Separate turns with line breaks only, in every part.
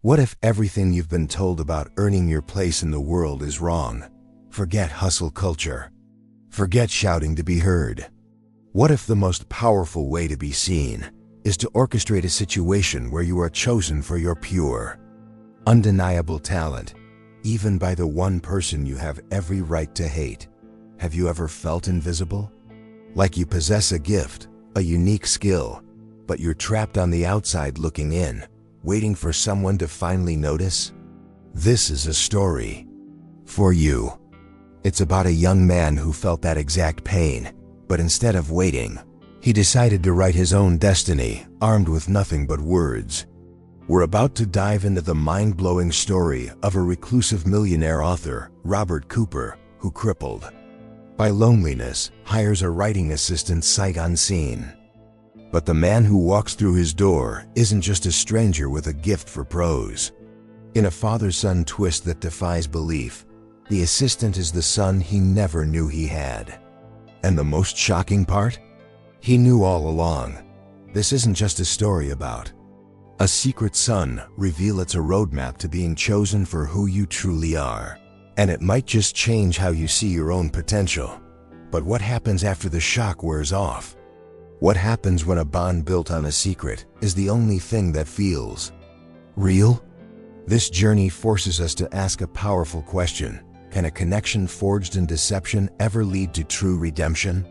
What if everything you've been told about earning your place in the world is wrong? Forget hustle culture. Forget shouting to be heard. What if the most powerful way to be seen is to orchestrate a situation where you are chosen for your pure, undeniable talent, even by the one person you have every right to hate? Have you ever felt invisible? Like you possess a gift, a unique skill, but you're trapped on the outside looking in, waiting for someone to finally notice? This is a story for you. It's about a young man who felt that exact pain, but instead of waiting, he decided to write his own destiny, armed with nothing but words. We're about to dive into the mind-blowing story of a reclusive millionaire author, Robert Cooper, who, crippled by loneliness, hires a writing assistant sight unseen. But the man who walks through his door isn't just a stranger with a gift for prose. In a father-son twist that defies belief, the assistant is the son he never knew he had. And the most shocking part? He knew all along. This isn't just a story about a secret son. Reveal it's a roadmap to being chosen for who you truly are. And it might just change how you see your own potential. But what happens after the shock wears off? What happens when a bond built on a secret is the only thing that feels real? This journey forces us to ask a powerful question. Can a connection forged in deception ever lead to true redemption?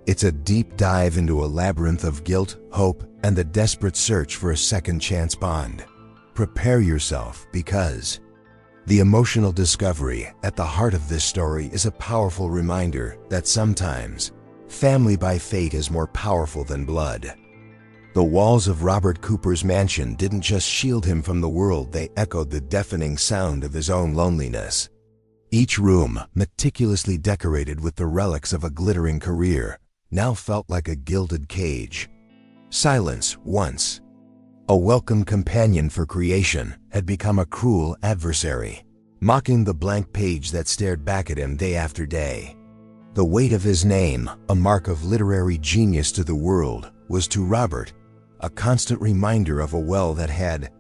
It's a deep dive into a labyrinth of guilt, hope, and the desperate search for a second chance bond. Prepare yourself, because the emotional discovery at the heart of this story is a powerful reminder that sometimes family by fate is more powerful than blood. The walls of Robert Cooper's mansion didn't just shield him from the world, they echoed the deafening sound of his own loneliness. Each room, meticulously decorated with the relics of a glittering career, now felt like a gilded cage. Silence, once a welcome companion for creation, had become a cruel adversary, mocking the blank page that stared back at him day after day. The weight of his name, a mark of literary genius to the world, was to Robert a constant reminder of a well that had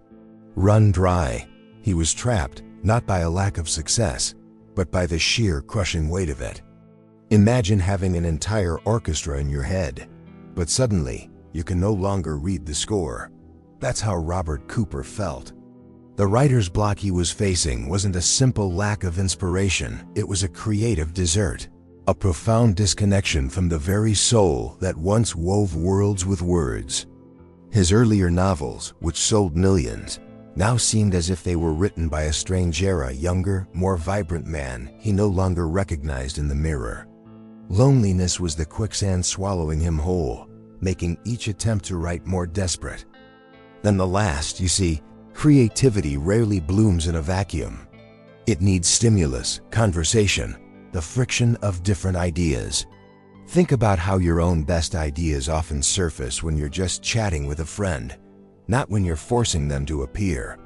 run dry. He was trapped, not by a lack of success, but by the sheer crushing weight of it. Imagine having an entire orchestra in your head, but suddenly you can no longer read the score. That's how Robert Cooper felt. The writer's block he was facing wasn't a simple lack of inspiration, it was a creative desert, a profound disconnection from the very soul that once wove worlds with words. His earlier novels, which sold millions, now seemed as if they were written by a strange era, younger, more vibrant man he no longer recognized in the mirror. Loneliness was the quicksand swallowing him whole, making each attempt to write more desperate than the last. You see, creativity rarely blooms in a vacuum. It needs stimulus, conversation, the friction of different ideas. Think about how your own best ideas often surface when you're just chatting with a friend, not when you're forcing them to appear.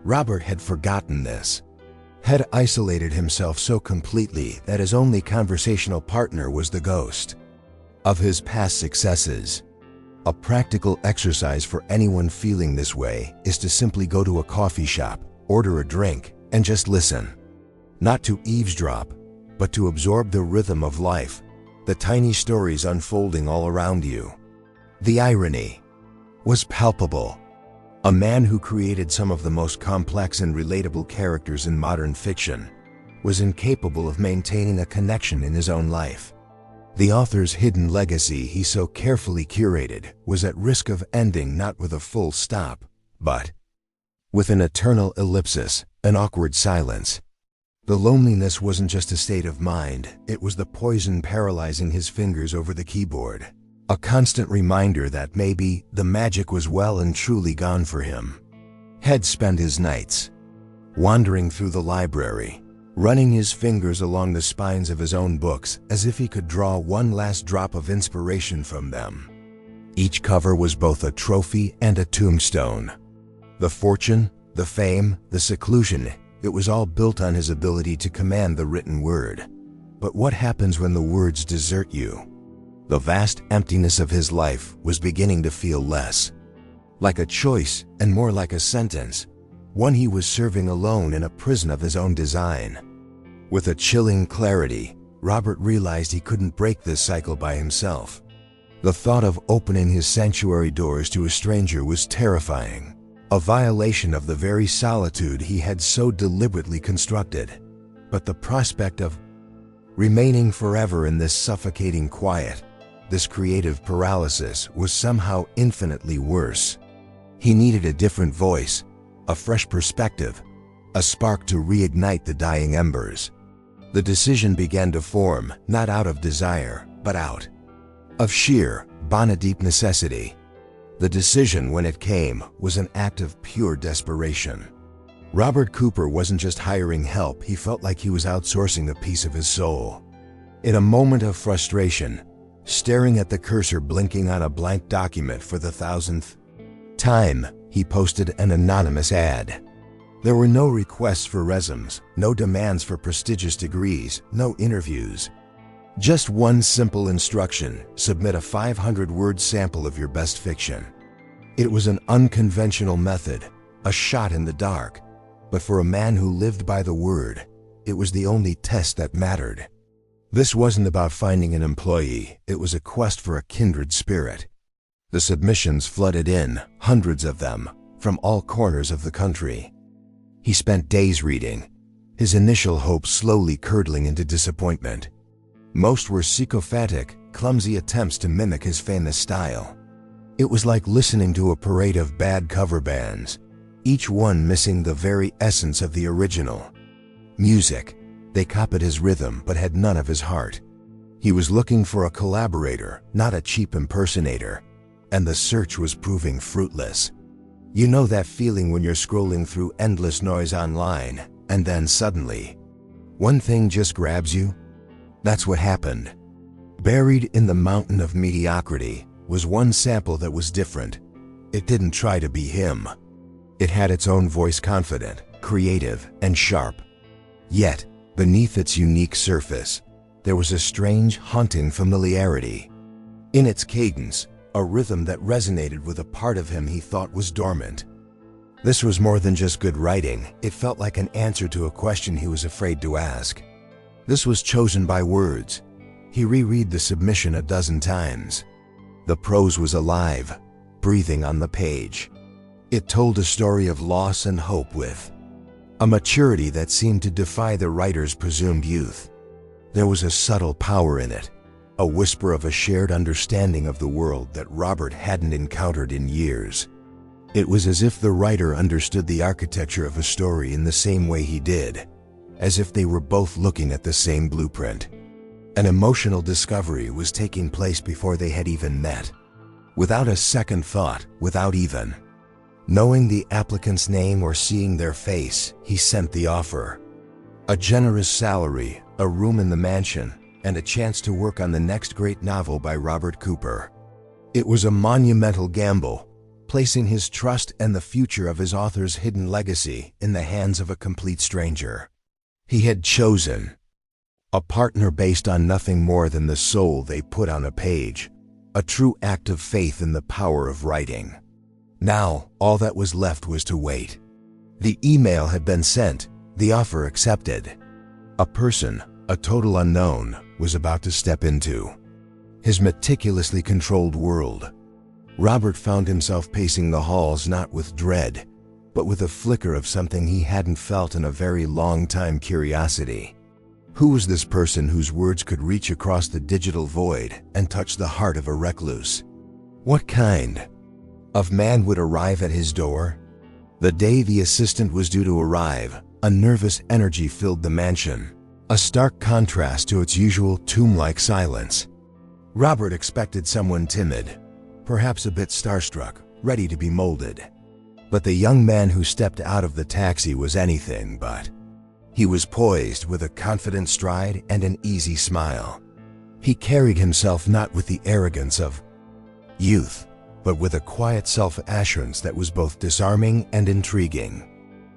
Robert had forgotten this, had isolated himself so completely that his only conversational partner was the ghost of his past successes. A practical exercise for anyone feeling this way is to simply go to a coffee shop, order a drink, and just listen. Not to eavesdrop, but to absorb the rhythm of life, the tiny stories unfolding all around you. The irony was palpable. A man who created some of the most complex and relatable characters in modern fiction was incapable of maintaining a connection in his own life. The author's hidden legacy he so carefully curated was at risk of ending not with a full stop, but with an eternal ellipsis, an awkward silence. The loneliness wasn't just a state of mind, it was the poison paralyzing his fingers over the keyboard. A constant reminder that maybe the magic was well and truly gone for him. Had spent his nights wandering through the library, running his fingers along the spines of his own books as if he could draw one last drop of inspiration from them. Each cover was both a trophy and a tombstone. The fortune, the fame, the seclusion, it was all built on his ability to command the written word. But what happens when the words desert you? The vast emptiness of his life was beginning to feel less like a choice and more like a sentence. one he was serving alone in a prison of his own design. With a chilling clarity, Robert realized he couldn't break this cycle by himself. The thought of opening his sanctuary doors to a stranger was terrifying, a violation of the very solitude he had so deliberately constructed. But the prospect of remaining forever in this suffocating quiet, this creative paralysis, was somehow infinitely worse. He needed a different voice, a fresh perspective, a spark to reignite the dying embers. The decision began to form, not out of desire, but out of sheer, bone-deep necessity. The decision, when it came, was an act of pure desperation. Robert Cooper wasn't just hiring help, he felt like he was outsourcing a piece of his soul. In a moment of frustration, staring at the cursor blinking on a blank document for the 1,000th time, he posted an anonymous ad. There were no requests for resumes, no demands for prestigious degrees, no interviews. Just one simple instruction: submit a 500-word sample of your best fiction. It was an unconventional method, a shot in the dark, but for a man who lived by the word, it was the only test that mattered. This wasn't about finding an employee, it was a quest for a kindred spirit. The submissions flooded in, hundreds of them, from all corners of the country. He spent days reading, his initial hopes slowly curdling into disappointment. Most were sycophantic, clumsy attempts to mimic his famous style. It was like listening to a parade of bad cover bands, each one missing the very essence of the original. Music. They copied his rhythm but had none of his heart. He was looking for a collaborator, not a cheap impersonator, and the search was proving fruitless. You know that feeling when you're scrolling through endless noise online, and then suddenly, one thing just grabs you? That's what happened. Buried in the mountain of mediocrity was one sample that was different. It didn't try to be him. It had its own voice, confident, creative, and sharp. Yet, beneath its unique surface, there was a strange, haunting familiarity. In its cadence, a rhythm that resonated with a part of him he thought was dormant. This was more than just good writing, it felt like an answer to a question he was afraid to ask. This was chosen by words. He reread the submission a dozen times. The prose was alive, breathing on the page. It told a story of loss and hope with a maturity that seemed to defy the writer's presumed youth. There was a subtle power in it, a whisper of a shared understanding of the world that Robert hadn't encountered in years. It was as if the writer understood the architecture of a story in the same way he did, as if they were both looking at the same blueprint. An emotional discovery was taking place before they had even met. Without a second thought, without even knowing the applicant's name or seeing their face, he sent the offer. A generous salary, a room in the mansion, and a chance to work on the next great novel by Robert Cooper. It was a monumental gamble, placing his trust and the future of his author's hidden legacy in the hands of a complete stranger. He had chosen a partner based on nothing more than the soul they put on a page, a true act of faith in the power of writing. Now, all that was left was to wait. The email had been sent, the offer accepted. A person, a total unknown, was about to step into his meticulously controlled world. Robert found himself pacing the halls not with dread, but with a flicker of something he hadn't felt in a very long time: curiosity. Who was this person whose words could reach across the digital void and touch the heart of a recluse? What kind of man would arrive at his door? The day the assistant was due to arrive, a nervous energy filled the mansion, a stark contrast to its usual tomb-like silence. Robert expected someone timid, perhaps a bit starstruck, ready to be molded. But the young man who stepped out of the taxi was anything but. He was poised with a confident stride and an easy smile. He carried himself not with the arrogance of youth, but with a quiet self-assurance that was both disarming and intriguing.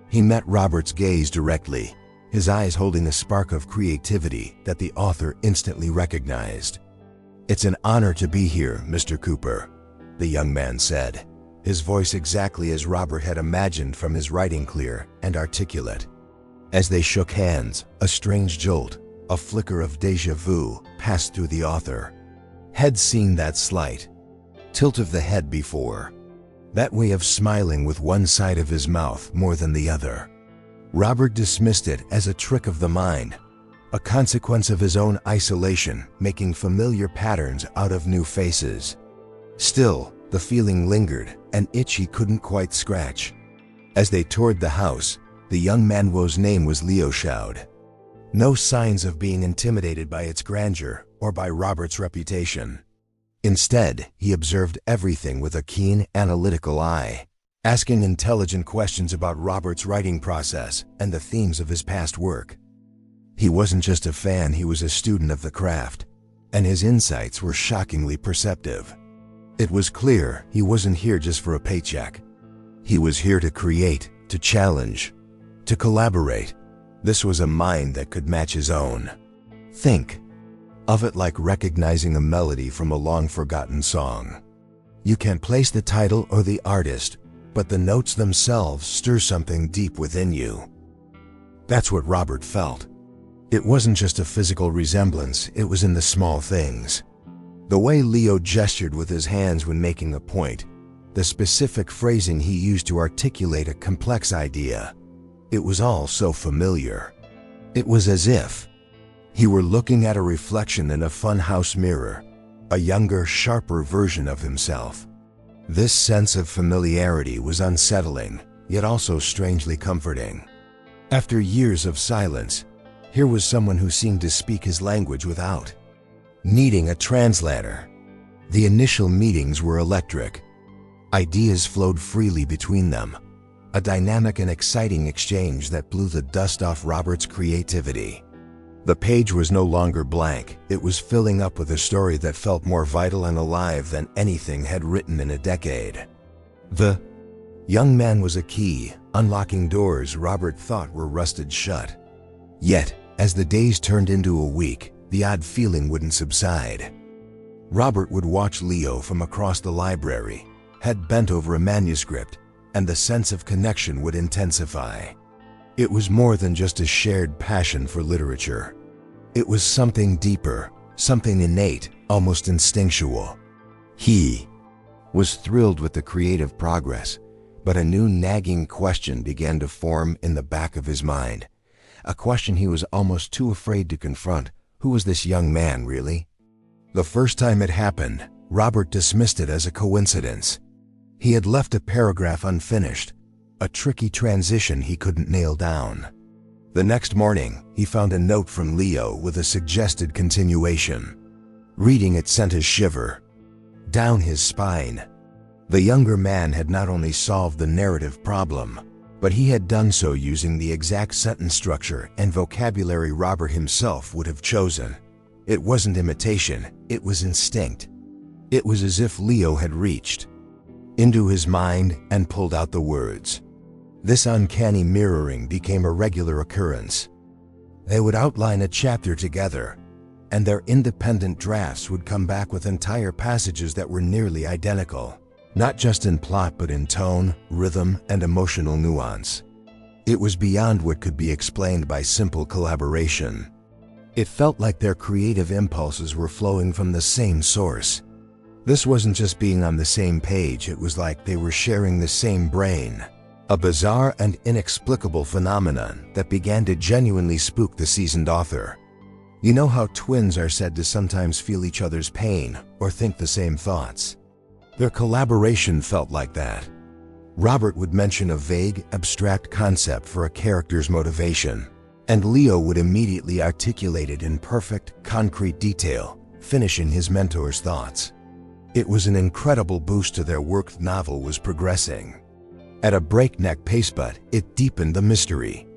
He met Robert's gaze directly, his eyes holding a spark of creativity that the author instantly recognized. "It's an honor to be here, Mr. Cooper," the young man said, his voice exactly as Robert had imagined from his writing, clear and articulate. As they shook hands, a strange jolt, a flicker of déjà vu, passed through the author. Had seen that slight tilt of the head before, that way of smiling with one side of his mouth more than the other. Robert dismissed it as a trick of the mind, a consequence of his own isolation, making familiar patterns out of new faces. Still, the feeling lingered, an itch he couldn't quite scratch. As they toured the house, the young man's name was Leo Shoud. No signs of being intimidated by its grandeur or by Robert's reputation. Instead, he observed everything with a keen, analytical eye, asking intelligent questions about Robert's writing process and the themes of his past work. He wasn't just a fan, he was a student of the craft, and his insights were shockingly perceptive. It was clear he wasn't here just for a paycheck. He was here to create, to challenge, to collaborate. This was a mind that could match his own. Think of it like recognizing a melody from a long-forgotten song. You can't place the title or the artist, but the notes themselves stir something deep within you. That's what Robert felt. It wasn't just a physical resemblance, it was in the small things. The way Leo gestured with his hands when making a point, the specific phrasing he used to articulate a complex idea. It was all so familiar. It was as if he were looking at a reflection in a funhouse mirror, a younger, sharper version of himself. This sense of familiarity was unsettling, yet also strangely comforting. After years of silence, here was someone who seemed to speak his language without needing a translator. The initial meetings were electric. Ideas flowed freely between them, a dynamic and exciting exchange that blew the dust off Robert's creativity. The page was no longer blank, it was filling up with a story that felt more vital and alive than anything had written in a decade. The young man was a key, unlocking doors Robert thought were rusted shut. Yet, as the days turned into a week, the odd feeling wouldn't subside. Robert would watch Leo from across the library, head bent over a manuscript, and the sense of connection would intensify. It was more than just a shared passion for literature. It was something deeper, something innate, almost instinctual. He was thrilled with the creative progress, but a new nagging question began to form in the back of his mind. A question he was almost too afraid to confront. Who was this young man, really? The first time it happened, Robert dismissed it as a coincidence. He had left a paragraph unfinished, a tricky transition he couldn't nail down. The next morning, he found a note from Leo with a suggested continuation. Reading it sent a shiver down his spine. The younger man had not only solved the narrative problem, but he had done so using the exact sentence structure and vocabulary Robert himself would have chosen. It wasn't imitation, it was instinct. It was as if Leo had reached into his mind and pulled out the words. This uncanny mirroring became a regular occurrence. They would outline a chapter together, and their independent drafts would come back with entire passages that were nearly identical. Not just in plot, but in tone, rhythm, and emotional nuance. It was beyond what could be explained by simple collaboration. It felt like their creative impulses were flowing from the same source. This wasn't just being on the same page, it was like they were sharing the same brain. A bizarre and inexplicable phenomenon that began to genuinely spook the seasoned author. You know how twins are said to sometimes feel each other's pain or think the same thoughts? Their collaboration felt like that. Robert would mention a vague, abstract concept for a character's motivation, and Leo would immediately articulate it in perfect, concrete detail, finishing his mentor's thoughts. It was an incredible boost to their work. The novel was progressing at a breakneck pace, but it deepened the mystery.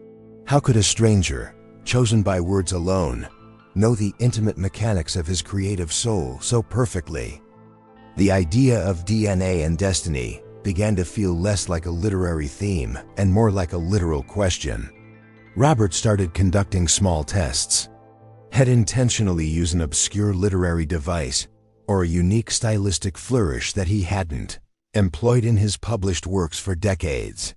How could a stranger, chosen by words alone, know the intimate mechanics of his creative soul so perfectly? The idea of DNA and destiny began to feel less like a literary theme and more like a literal question. Robert started conducting small tests, had intentionally used an obscure literary device or a unique stylistic flourish that he hadn't employed in his published works for decades.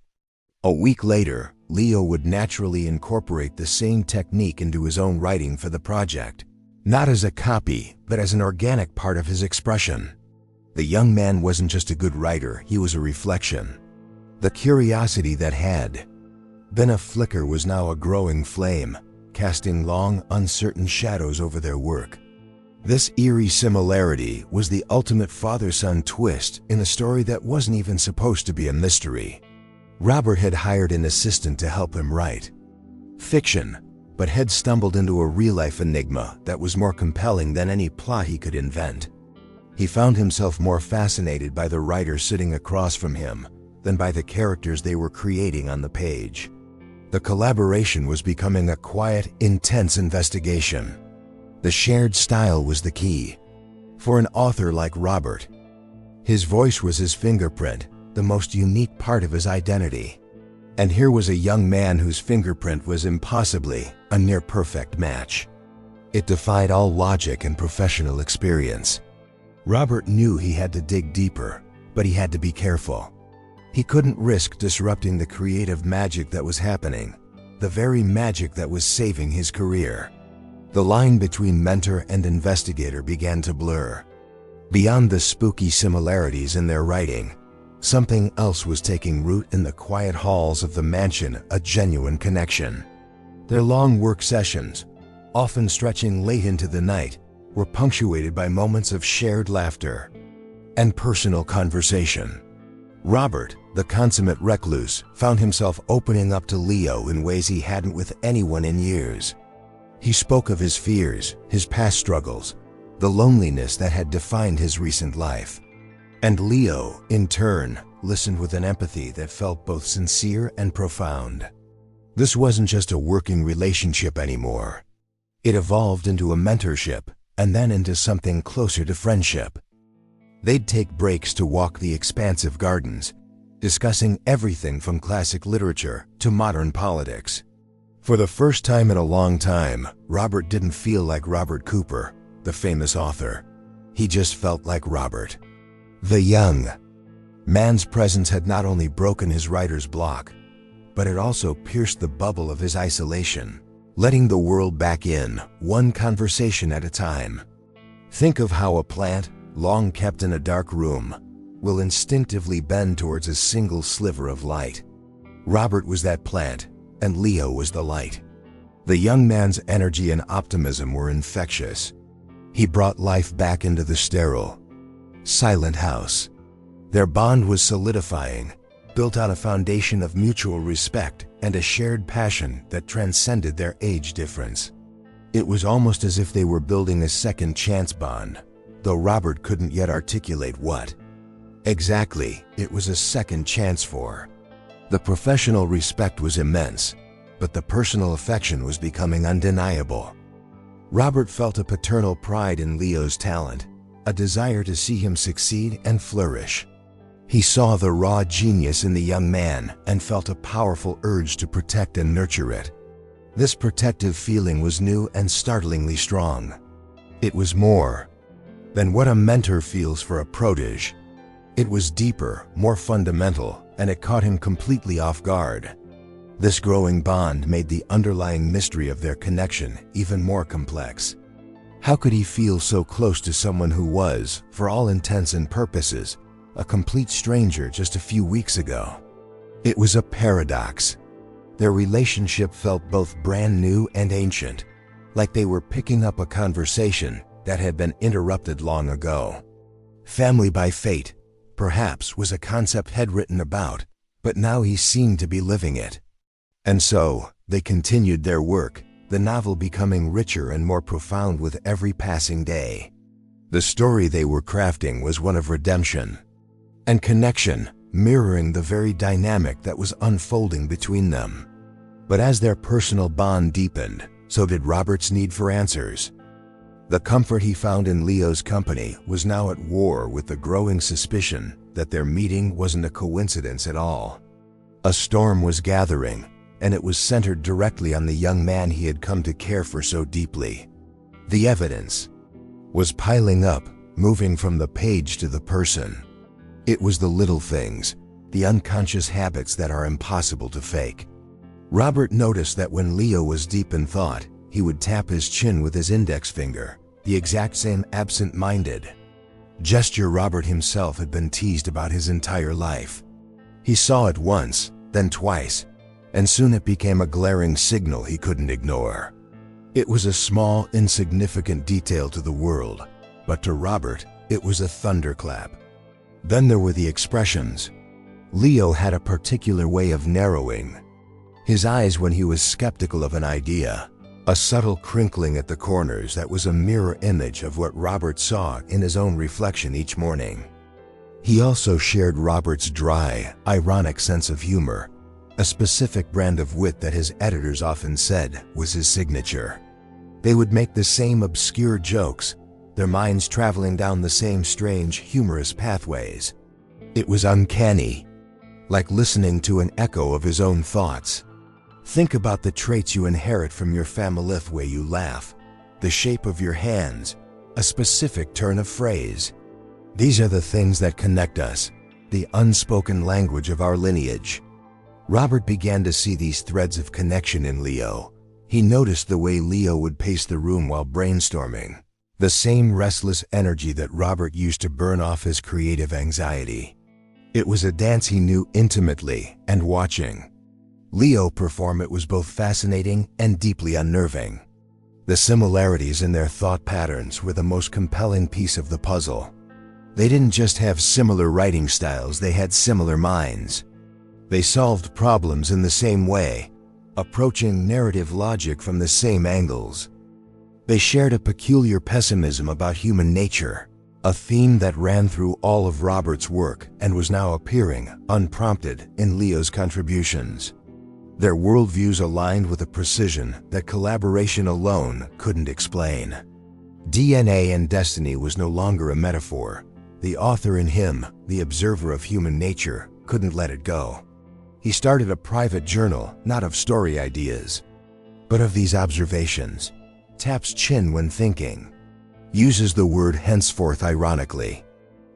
A week later, Leo would naturally incorporate the same technique into his own writing for the project, not as a copy, but as an organic part of his expression. The young man wasn't just a good writer, he was a reflection. The curiosity that had been a flicker was now a growing flame, casting long, uncertain shadows over their work. This eerie similarity was the ultimate father-son twist in a story that wasn't even supposed to be a mystery. Robert had hired an assistant to help him write fiction, but had stumbled into a real-life enigma that was more compelling than any plot he could invent. He found himself more fascinated by the writer sitting across from him than by the characters they were creating on the page. The collaboration was becoming a quiet, intense investigation. The shared style was the key. For an author like Robert, his voice was his fingerprint, the most unique part of his identity. And here was a young man whose fingerprint was impossibly a near-perfect match. It defied all logic and professional experience. Robert knew he had to dig deeper, but he had to be careful. He couldn't risk disrupting the creative magic that was happening, the very magic that was saving his career. The line between mentor and investigator began to blur. Beyond the spooky similarities in their writing, something else was taking root in the quiet halls of the mansion, a genuine connection. Their long work sessions, often stretching late into the night, were punctuated by moments of shared laughter and personal conversation. Robert, the consummate recluse, found himself opening up to Leo in ways he hadn't with anyone in years. He spoke of his fears, his past struggles, the loneliness that had defined his recent life. And Leo, in turn, listened with an empathy that felt both sincere and profound. This wasn't just a working relationship anymore. It evolved into a mentorship, and then into something closer to friendship. They'd take breaks to walk the expansive gardens, discussing everything from classic literature to modern politics. For the first time in a long time, Robert didn't feel like Robert Cooper, the famous author. He just felt like Robert. The young man's presence had not only broken his writer's block, but it also pierced the bubble of his isolation, letting the world back in, one conversation at a time. Think of how a plant, long kept in a dark room, will instinctively bend towards a single sliver of light. Robert was that plant, and Leo was the light. The young man's energy and optimism were infectious. He brought life back into the sterile, silent house. Their bond was solidifying, built on a foundation of mutual respect and a shared passion that transcended their age difference. It was almost as if they were building a second chance bond, though Robert couldn't yet articulate what exactly it was a second chance for. The professional respect was immense, but the personal affection was becoming undeniable. Robert felt a paternal pride in Leo's talent, a desire to see him succeed and flourish. He saw the raw genius in the young man and felt a powerful urge to protect and nurture it. This protective feeling was new and startlingly strong. It was more than what a mentor feels for a protege. It was deeper, more fundamental, and it caught him completely off guard. This growing bond made the underlying mystery of their connection even more complex. How could he feel so close to someone who was, for all intents and purposes, a complete stranger just a few weeks ago? It was a paradox. Their relationship felt both brand new and ancient, like they were picking up a conversation that had been interrupted long ago. Family by fate, perhaps, was a concept he'd written about, but now he seemed to be living it. And so, they continued their work, the novel becoming richer and more profound with every passing day. The story they were crafting was one of redemption and connection, mirroring the very dynamic that was unfolding between them. But as their personal bond deepened, so did Robert's need for answers. The comfort he found in Leo's company was now at war with the growing suspicion that their meeting wasn't a coincidence at all. A storm was gathering, and it was centered directly on the young man he had come to care for so deeply. The evidence was piling up, moving from the page to the person. It was the little things, the unconscious habits that are impossible to fake. Robert noticed that when Leo was deep in thought, he would tap his chin with his index finger, the exact same absent-minded gesture Robert himself had been teased about his entire life. He saw it once, then twice, and soon it became a glaring signal he couldn't ignore. It was a small, insignificant detail to the world, but to Robert, it was a thunderclap. Then there were the expressions. Leo had a particular way of narrowing his eyes when he was skeptical of an idea, a subtle crinkling at the corners that was a mirror image of what Robert saw in his own reflection each morning. He also shared Robert's dry, ironic sense of humor, a specific brand of wit that his editors often said was his signature. They would make the same obscure jokes, their minds traveling down the same strange, humorous pathways. It was uncanny, like listening to an echo of his own thoughts. Think about the traits you inherit from your family: the way you laugh, the shape of your hands, a specific turn of phrase. These are the things that connect us, the unspoken language of our lineage. Robert began to see these threads of connection in Leo. He noticed the way Leo would pace the room while brainstorming, the same restless energy that Robert used to burn off his creative anxiety. It was a dance he knew intimately, and watching Leo perform it was both fascinating and deeply unnerving. The similarities in their thought patterns were the most compelling piece of the puzzle. They didn't just have similar writing styles, they had similar minds. They solved problems in the same way, approaching narrative logic from the same angles. They shared a peculiar pessimism about human nature, a theme that ran through all of Robert's work and was now appearing, unprompted, in Leo's contributions. Their worldviews aligned with a precision that collaboration alone couldn't explain. DNA and destiny was no longer a metaphor. The author in him, the observer of human nature, couldn't let it go. He started a private journal, not of story ideas, but of these observations. Taps chin when thinking. Uses the word henceforth ironically.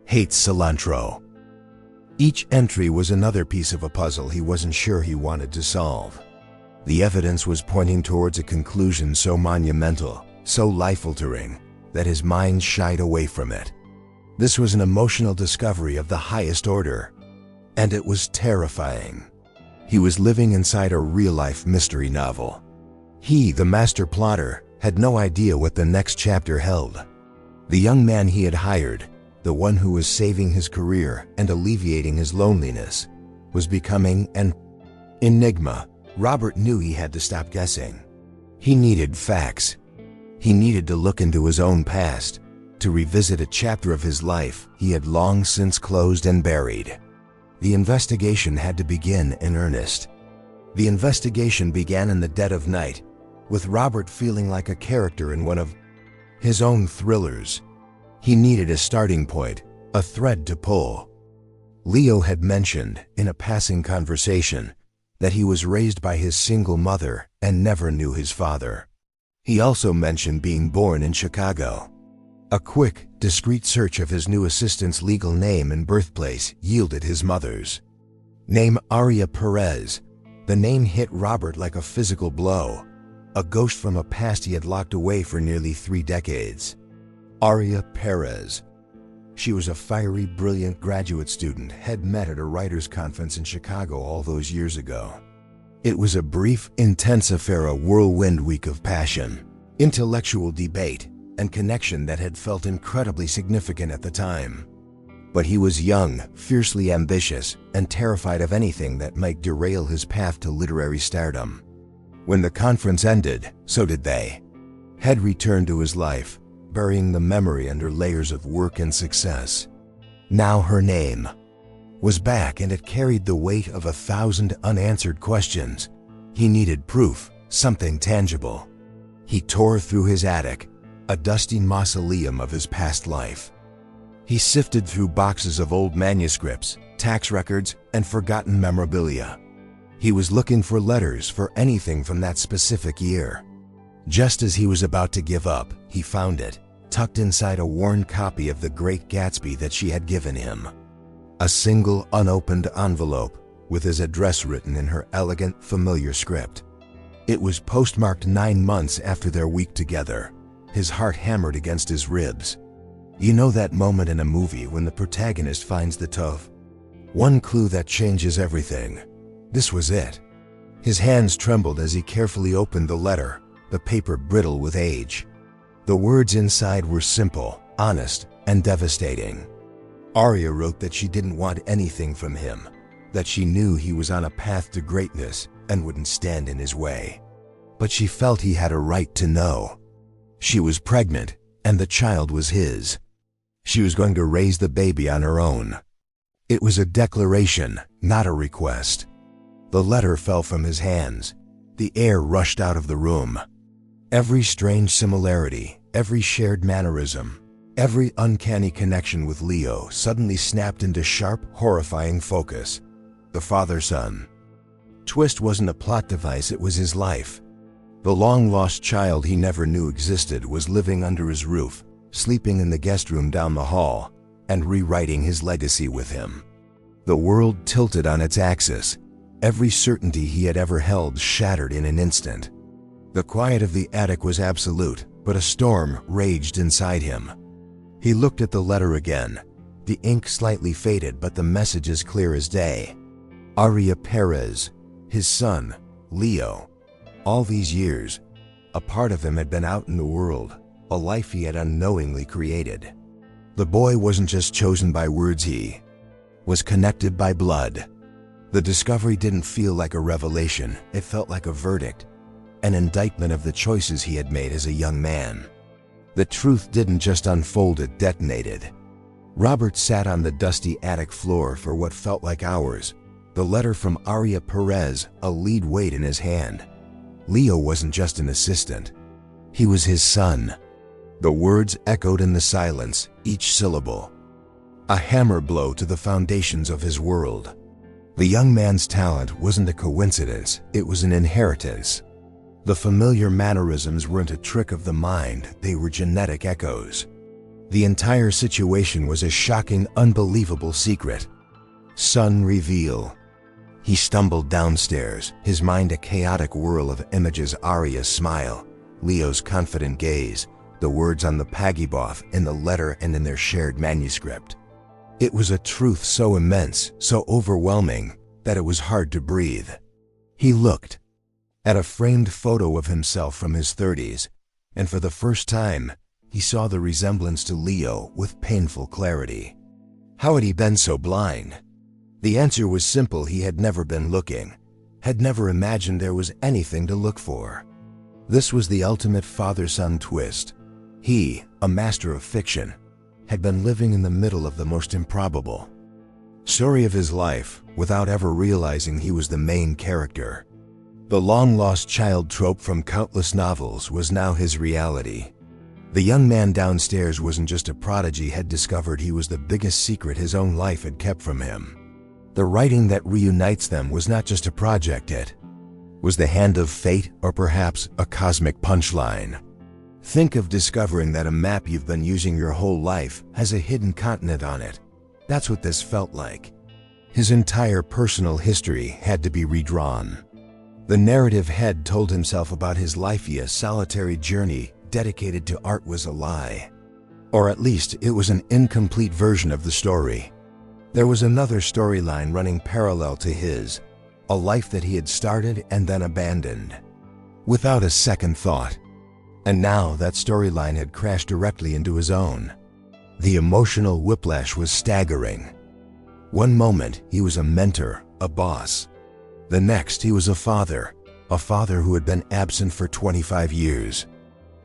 Hates cilantro. Each entry was another piece of a puzzle he wasn't sure he wanted to solve. The evidence was pointing towards a conclusion so monumental, so life-altering, that his mind shied away from it. This was an emotional discovery of the highest order, and it was terrifying. He was living inside a real-life mystery novel. He, the master plotter, had no idea what the next chapter held. The young man he had hired, the one who was saving his career and alleviating his loneliness, was becoming an enigma. Robert knew he had to stop guessing. He needed facts. He needed to look into his own past, to revisit a chapter of his life he had long since closed and buried. The investigation had to begin in earnest. The investigation began in the dead of night, with Robert feeling like a character in one of his own thrillers. He needed a starting point, a thread to pull. Leo had mentioned, in a passing conversation, that he was raised by his single mother and never knew his father. He also mentioned being born in Chicago. A quick, discreet search of his new assistant's legal name and birthplace yielded his mother's name, Aria Perez. The name hit Robert like a physical blow, a ghost from a past he had locked away for nearly 3 decades. Aria Perez. She was a fiery, brilliant graduate student had met at a writers' conference in Chicago all those years ago. It was a brief, intense affair, a whirlwind week of passion, intellectual debate, and connection that had felt incredibly significant at the time. But he was young, fiercely ambitious, and terrified of anything that might derail his path to literary stardom. When the conference ended, so did they. Had returned to his life, burying the memory under layers of work and success. Now her name was back, and it carried the weight of 1,000 unanswered questions. He needed proof, something tangible. He tore through his attic, a dusty mausoleum of his past life. He sifted through boxes of old manuscripts, tax records, and forgotten memorabilia. He was looking for letters for anything from that specific year. Just as he was about to give up, he found it, tucked inside a worn copy of The Great Gatsby that she had given him. A single unopened envelope with his address written in her elegant, familiar script. It was postmarked 9 months after their week together. His heart hammered against his ribs. You know that moment in a movie when the protagonist finds the tove? One clue that changes everything. This was it. His hands trembled as he carefully opened the letter, the paper brittle with age. The words inside were simple, honest, and devastating. Arya wrote that she didn't want anything from him, that she knew he was on a path to greatness and wouldn't stand in his way. But she felt he had a right to know. She was pregnant, and the child was his. She was going to raise the baby on her own. It was a declaration, not a request. The letter fell from his hands. The air rushed out of the room. Every strange similarity, every shared mannerism, every uncanny connection with Leo suddenly snapped into sharp, horrifying focus. The father-son. Twist wasn't a plot device, it was his life. The long-lost child he never knew existed was living under his roof, sleeping in the guest room down the hall, and rewriting his legacy with him. The world tilted on its axis. Every certainty he had ever held shattered in an instant. The quiet of the attic was absolute, but a storm raged inside him. He looked at the letter again. The ink slightly faded, but the message as clear as day. Arya Perez, his son, Leo. All these years, a part of him had been out in the world, a life he had unknowingly created. The boy wasn't just chosen by words, he was connected by blood. The discovery didn't feel like a revelation, it felt like a verdict, an indictment of the choices he had made as a young man. The truth didn't just unfold, it detonated. Robert sat on the dusty attic floor for what felt like hours, the letter from Arya Perez a lead weight in his hand. Leo wasn't just an assistant. He was his son. The words echoed in the silence, each syllable. A hammer blow to the foundations of his world. The young man's talent wasn't a coincidence, it was an inheritance. The familiar mannerisms weren't a trick of the mind, they were genetic echoes. The entire situation was a shocking, unbelievable secret. Son reveal. He stumbled downstairs, his mind a chaotic whirl of images: Arya's smile, Leo's confident gaze, the words on the paggyboth, in the letter and in their shared manuscript. It was a truth so immense, so overwhelming, that it was hard to breathe. He looked at a framed photo of himself from his 30s, and for the first time, he saw the resemblance to Leo with painful clarity. How had he been so blind? The answer was simple: he had never been looking, had never imagined there was anything to look for. This was the ultimate father-son twist. He, a master of fiction, had been living in the middle of the most improbable story of his life without ever realizing he was the main character. The long-lost child trope from countless novels was now his reality. The young man downstairs wasn't just a prodigy, had discovered he was the biggest secret his own life had kept from him. The writing that reunites them was not just a project, it was the hand of fate, or perhaps a cosmic punchline. Think of discovering that a map you've been using your whole life has a hidden continent on it. That's what this felt like. His entire personal history had to be redrawn. The narrative head told himself about his life, a solitary journey dedicated to art, was a lie. Or at least it was an incomplete version of the story. There was another storyline running parallel to his, a life that he had started and then abandoned, without a second thought. And now that storyline had crashed directly into his own. The emotional whiplash was staggering. One moment he was a mentor, a boss. The next he was a father who had been absent for 25 years.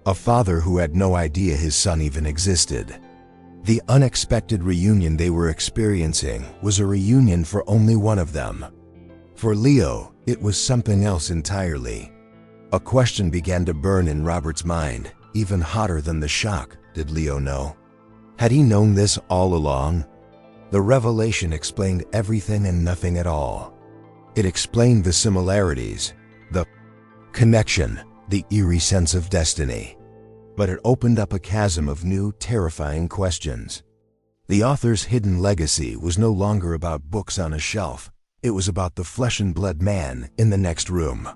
A father who had no idea his son even existed. The unexpected reunion they were experiencing was a reunion for only one of them. For Leo, it was something else entirely. A question began to burn in Robert's mind, even hotter than the shock. Did Leo know? Had he known this all along? The revelation explained everything and nothing at all. It explained the similarities, the connection, the eerie sense of destiny. But it opened up a chasm of new, terrifying questions. The author's hidden legacy was no longer about books on a shelf. It was about the flesh and blood man in the next room.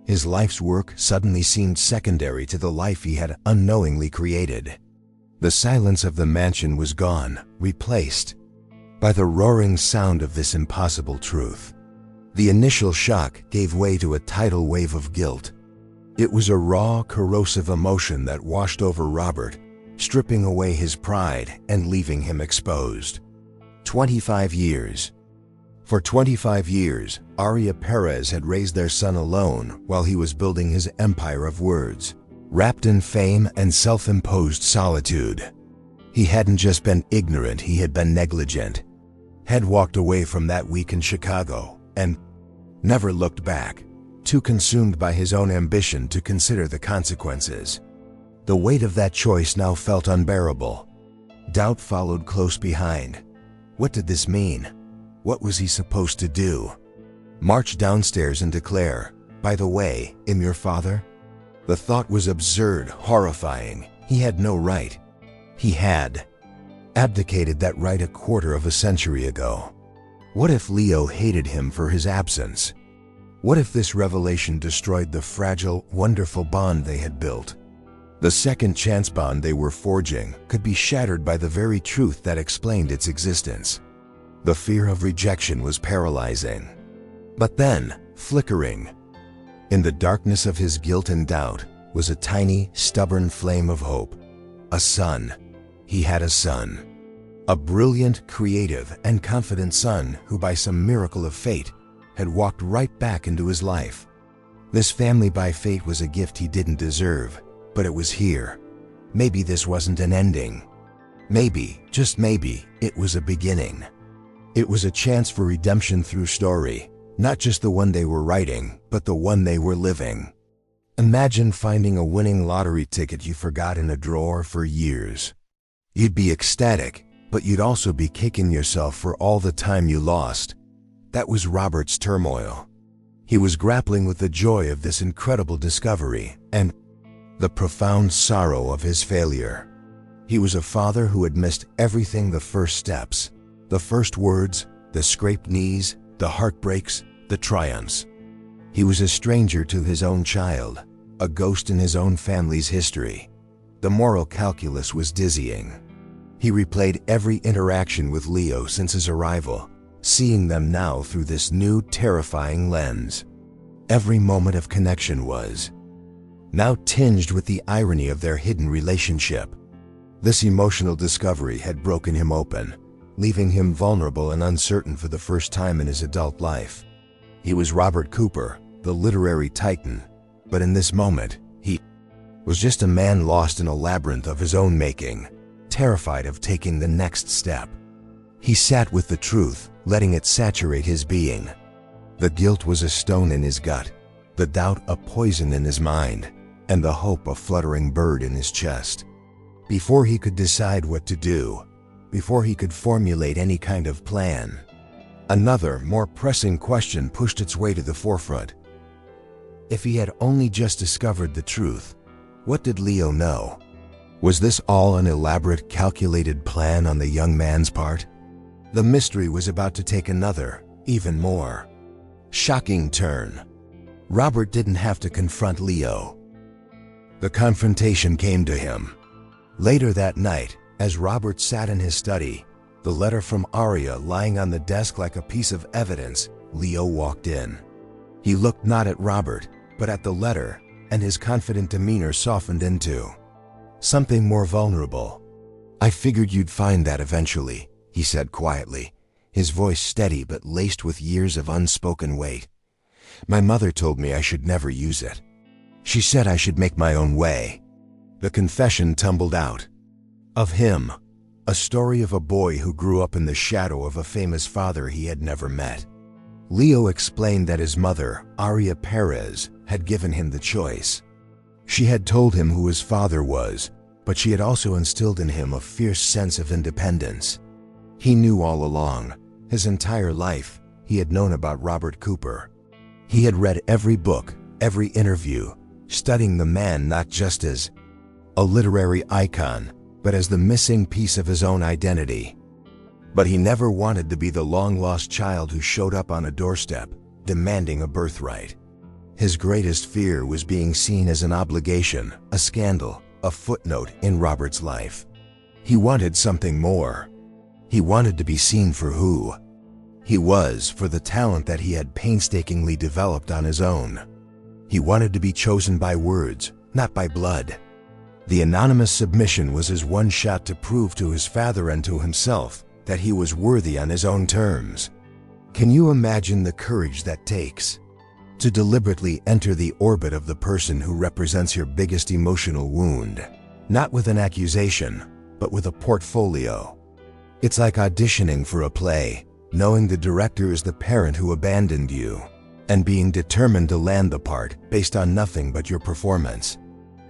His life's work suddenly seemed secondary to the life he had unknowingly created. The silence of the mansion was gone, replaced by the roaring sound of this impossible truth. The initial shock gave way to a tidal wave of guilt. It was a raw, corrosive emotion that washed over Robert, stripping away his pride and leaving him exposed. 25 years. For 25 years, Aria Perez had raised their son alone while he was building his empire of words, wrapped in fame and self-imposed solitude. He hadn't just been ignorant, he had been negligent. Had walked away from that week in Chicago and never looked back, too consumed by his own ambition to consider the consequences. The weight of that choice now felt unbearable. Doubt followed close behind. What did this mean? What was he supposed to do? March downstairs and declare, "By the way, I'm your father?" The thought was absurd, horrifying. He had no right. He had abdicated that right a quarter of a century ago. What if Leo hated him for his absence? What if this revelation destroyed the fragile, wonderful bond they had built? The second chance bond they were forging could be shattered by the very truth that explained its existence. The fear of rejection was paralyzing. But then, flickering, in the darkness of his guilt and doubt, was a tiny, stubborn flame of hope. A son. He had a son. A brilliant, creative, and confident son who, by some miracle of fate, had walked right back into his life. This family by fate was a gift he didn't deserve, but it was here. Maybe this wasn't an ending. Maybe, just maybe, it was a beginning. It was a chance for redemption through story, not just the one they were writing, but the one they were living. Imagine finding a winning lottery ticket you forgot in a drawer for years. You'd be ecstatic, but you'd also be kicking yourself for all the time you lost. That was Robert's turmoil. He was grappling with the joy of this incredible discovery and the profound sorrow of his failure. He was a father who had missed everything: the first steps, the first words, the scraped knees, the heartbreaks, the triumphs. He was a stranger to his own child, a ghost in his own family's history. The moral calculus was dizzying. He replayed every interaction with Leo since his arrival, seeing them now through this new, terrifying lens. Every moment of connection was now tinged with the irony of their hidden relationship. This emotional discovery had broken him open, leaving him vulnerable and uncertain for the first time in his adult life. He was Robert Cooper, the literary titan, but in this moment, he was just a man lost in a labyrinth of his own making, terrified of taking the next step. He sat with the truth, letting it saturate his being. The guilt was a stone in his gut, the doubt a poison in his mind, and the hope a fluttering bird in his chest. Before he could decide what to do, before he could formulate any kind of plan, another, more pressing question pushed its way to the forefront. If he had only just discovered the truth, what did Leo know? Was this all an elaborate, calculated plan on the young man's part? The mystery was about to take another, even more shocking turn. Robert didn't have to confront Leo. The confrontation came to him. Later that night, as Robert sat in his study, the letter from Aria lying on the desk like a piece of evidence, Leo walked in. He looked not at Robert, but at the letter, and his confident demeanor softened into something more vulnerable. "I figured you'd find that eventually," he said quietly, his voice steady but laced with years of unspoken weight. "My mother told me I should never use it. She said I should make my own way." The confession tumbled out. Of him, a story of a boy who grew up in the shadow of a famous father he had never met. Leo explained that his mother, Aria Perez, had given him the choice. She had told him who his father was, but she had also instilled in him a fierce sense of independence. He knew all along, his entire life, he had known about Robert Cooper. He had read every book, every interview, studying the man not just as a literary icon, but as the missing piece of his own identity. But he never wanted to be the long-lost child who showed up on a doorstep, demanding a birthright. His greatest fear was being seen as an obligation, a scandal, a footnote in Robert's life. He wanted something more. He wanted to be seen for who he was, for the talent that he had painstakingly developed on his own. He wanted to be chosen by words, not by blood. The anonymous submission was his one shot to prove to his father and to himself that he was worthy on his own terms. Can you imagine the courage that takes to deliberately enter the orbit of the person who represents your biggest emotional wound? Not with an accusation, but with a portfolio. It's like auditioning for a play, knowing the director is the parent who abandoned you, and being determined to land the part based on nothing but your performance.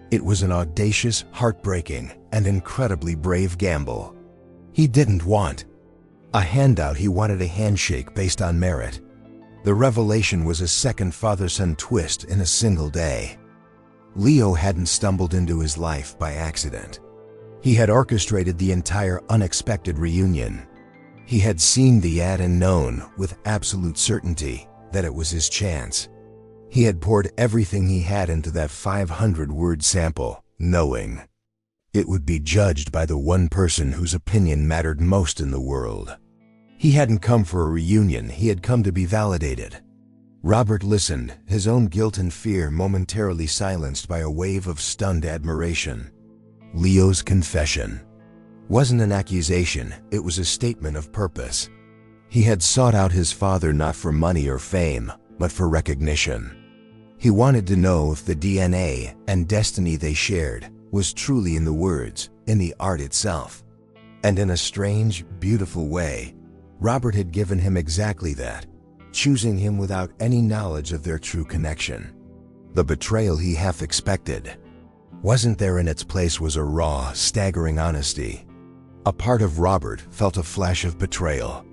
It was an audacious, heartbreaking, and incredibly brave gamble. He didn't want a handout, he wanted a handshake based on merit. The revelation was a second father-son twist in a single day. Leo hadn't stumbled into his life by accident. He had orchestrated the entire unexpected reunion. He had seen the ad and known with absolute certainty that it was his chance. He had poured everything he had into that 500-word sample, knowing it would be judged by the one person whose opinion mattered most in the world. He hadn't come for a reunion, he had come to be validated. Robert listened, his own guilt and fear momentarily silenced by a wave of stunned admiration. Leo's confession wasn't an accusation, it was a statement of purpose. He had sought out his father not for money or fame, but for recognition. He wanted to know if the DNA and destiny they shared was truly in the words, in the art itself. And in a strange, beautiful way, Robert had given him exactly that, choosing him without any knowledge of their true connection. The betrayal he half expected wasn't there. In its place was a raw, staggering honesty. A part of Robert felt a flash of betrayal.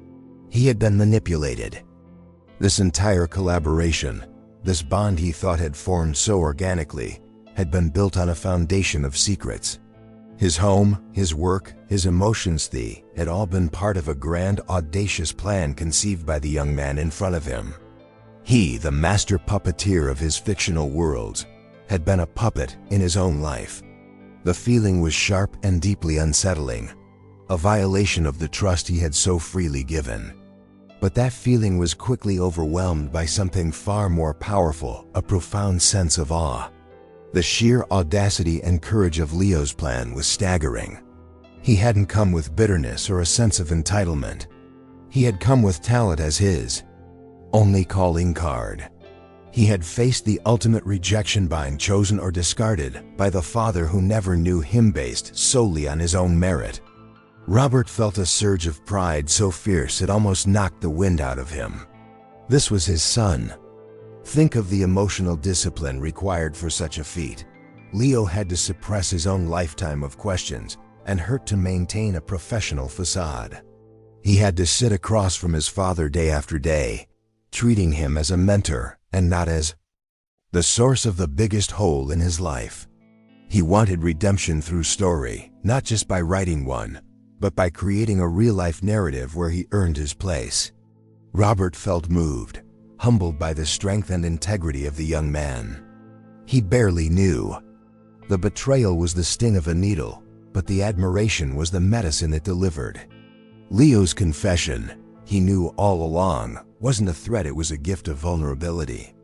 He had been manipulated. This entire collaboration, this bond he thought had formed so organically, had been built on a foundation of secrets. His home, his work, his emotions, had all been part of a grand, audacious plan conceived by the young man in front of him. He, the master puppeteer of his fictional worlds, had been a puppet in his own life. The feeling was sharp and deeply unsettling, a violation of the trust he had so freely given. But that feeling was quickly overwhelmed by something far more powerful, a profound sense of awe. The sheer audacity and courage of Leo's plan was staggering. He hadn't come with bitterness or a sense of entitlement. He had come with talent as his only calling card. He had faced the ultimate rejection, being chosen or discarded by the father who never knew him, based solely on his own merit. Robert felt a surge of pride so fierce it almost knocked the wind out of him. This was his son. Think of the emotional discipline required for such a feat. Leo had to suppress his own lifetime of questions and hurt to maintain a professional facade. He had to sit across from his father day after day, treating him as a mentor and not as the source of the biggest hole in his life. He wanted redemption through story, not just by writing one, but by creating a real-life narrative where he earned his place. Robert felt moved, humbled by the strength and integrity of the young man. He barely knew. The betrayal was the sting of a needle, but the admiration was the medicine it delivered. Leo's confession, he knew all along, wasn't a threat, it was a gift of vulnerability.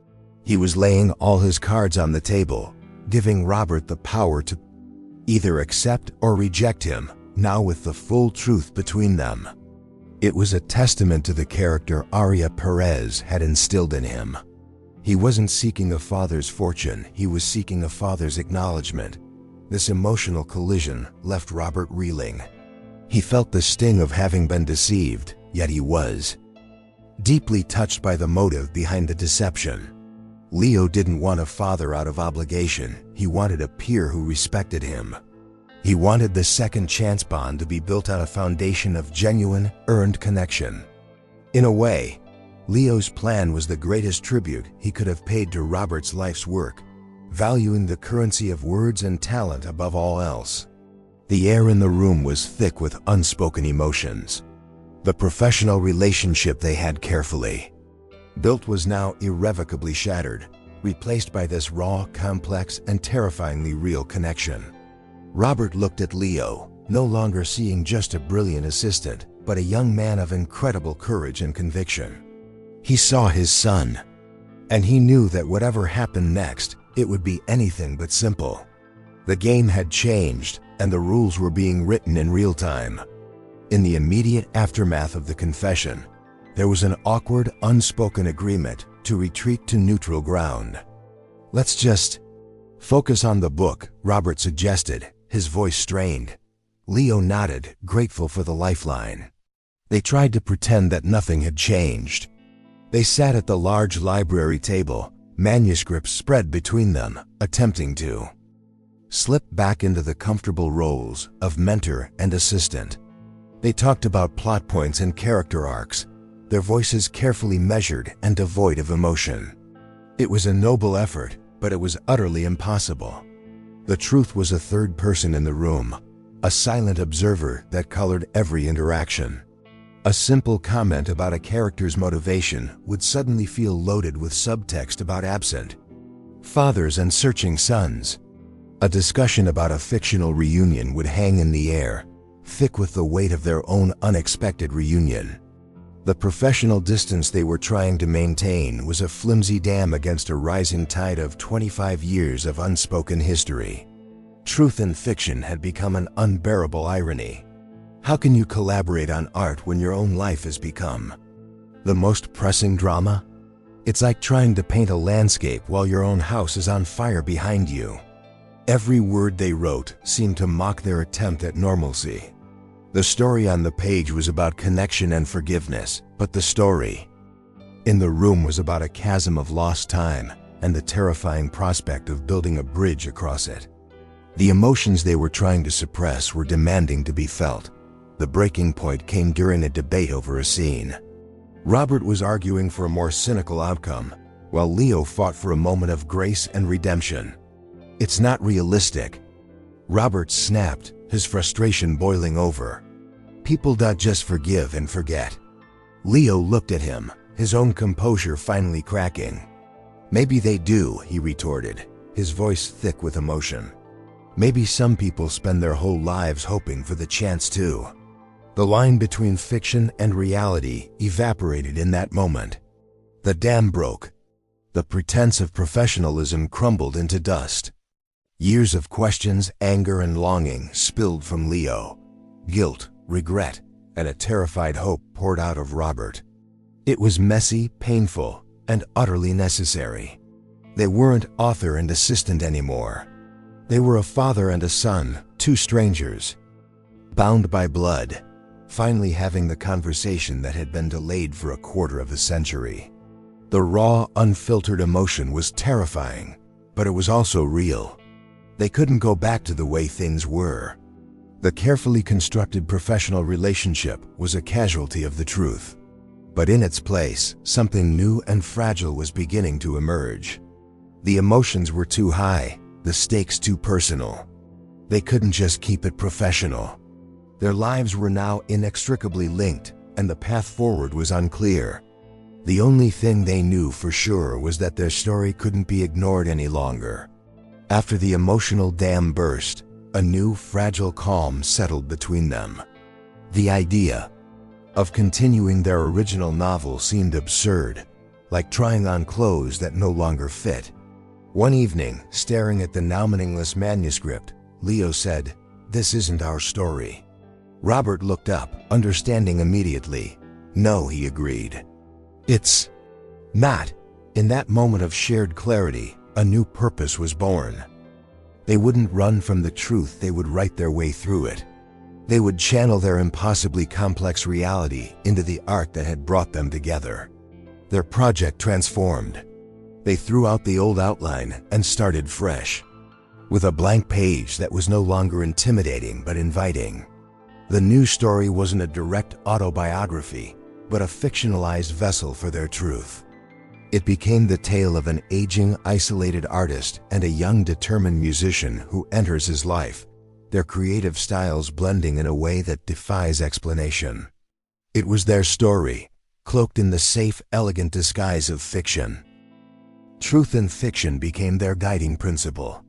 He was laying all his cards on the table, giving Robert the power to either accept or reject him, now with the full truth between them. It was a testament to the character Aria Perez had instilled in him. He wasn't seeking a father's fortune, he was seeking a father's acknowledgement. This emotional collision left Robert reeling. He felt the sting of having been deceived, yet he was deeply touched by the motive behind the deception. Leo didn't want a father out of obligation, he wanted a peer who respected him. He wanted the second chance bond to be built on a foundation of genuine, earned connection. In a way, Leo's plan was the greatest tribute he could have paid to Robert's life's work, valuing the currency of words and talent above all else. The air in the room was thick with unspoken emotions. The professional relationship they had carefully built was now irrevocably shattered, replaced by this raw, complex, and terrifyingly real connection. Robert looked at Leo, no longer seeing just a brilliant assistant, but a young man of incredible courage and conviction. He saw his son, and he knew that whatever happened next, it would be anything but simple. The game had changed, and the rules were being written in real time. In the immediate aftermath of the confession, there was an awkward, unspoken agreement to retreat to neutral ground. "Let's just focus on the book," Robert suggested, his voice strained. Leo nodded, grateful for the lifeline. They tried to pretend that nothing had changed. They sat at the large library table, manuscripts spread between them, attempting to slip back into the comfortable roles of mentor and assistant. They talked about plot points and character arcs, their voices carefully measured and devoid of emotion. It was a noble effort, but it was utterly impossible. The truth was a third person in the room, a silent observer that colored every interaction. A simple comment about a character's motivation would suddenly feel loaded with subtext about absent fathers and searching sons. A discussion about a fictional reunion would hang in the air, thick with the weight of their own unexpected reunion. The professional distance they were trying to maintain was a flimsy dam against a rising tide of 25 years of unspoken history. Truth and fiction had become an unbearable irony. How can you collaborate on art when your own life has become the most pressing drama? It's like trying to paint a landscape while your own house is on fire behind you. Every word they wrote seemed to mock their attempt at normalcy. The story on the page was about connection and forgiveness, but the story in the room was about a chasm of lost time and the terrifying prospect of building a bridge across it. The emotions they were trying to suppress were demanding to be felt. The breaking point came during a debate over a scene. Robert was arguing for a more cynical outcome, while Leo fought for a moment of grace and redemption. "It's not realistic," Robert snapped, his frustration boiling over. "People don't just forgive and forget." Leo looked at him, his own composure finally cracking. "Maybe they do," he retorted, his voice thick with emotion. "Maybe some people spend their whole lives hoping for the chance to." The line between fiction and reality evaporated in that moment. The dam broke. The pretense of professionalism crumbled into dust. Years of questions, anger, and longing spilled from Leo. Guilt, regret, and a terrified hope poured out of Robert. It was messy, painful, and utterly necessary. They weren't author and assistant anymore. They were a father and a son, two strangers, bound by blood, finally having the conversation that had been delayed for a quarter of a century. The raw, unfiltered emotion was terrifying, but it was also real. They couldn't go back to the way things were. The carefully constructed professional relationship was a casualty of the truth. But in its place, something new and fragile was beginning to emerge. The emotions were too high, the stakes too personal. They couldn't just keep it professional. Their lives were now inextricably linked, and the path forward was unclear. The only thing they knew for sure was that their story couldn't be ignored any longer. After the emotional dam burst, a new, fragile calm settled between them. The idea of continuing their original novel seemed absurd, like trying on clothes that no longer fit. One evening, staring at the now meaningless manuscript, Leo said, "This isn't our story." Robert looked up, understanding immediately. "No," he agreed. "It's not." In that moment of shared clarity, a new purpose was born. They wouldn't run from the truth, they would write their way through it. They would channel their impossibly complex reality into the art that had brought them together. Their project transformed. They threw out the old outline and started fresh, with a blank page that was no longer intimidating but inviting. The new story wasn't a direct autobiography, but a fictionalized vessel for their truth. It became the tale of an aging, isolated artist and a young, determined musician who enters his life, their creative styles blending in a way that defies explanation. It was their story, cloaked in the safe, elegant disguise of fiction. Truth and fiction became their guiding principle.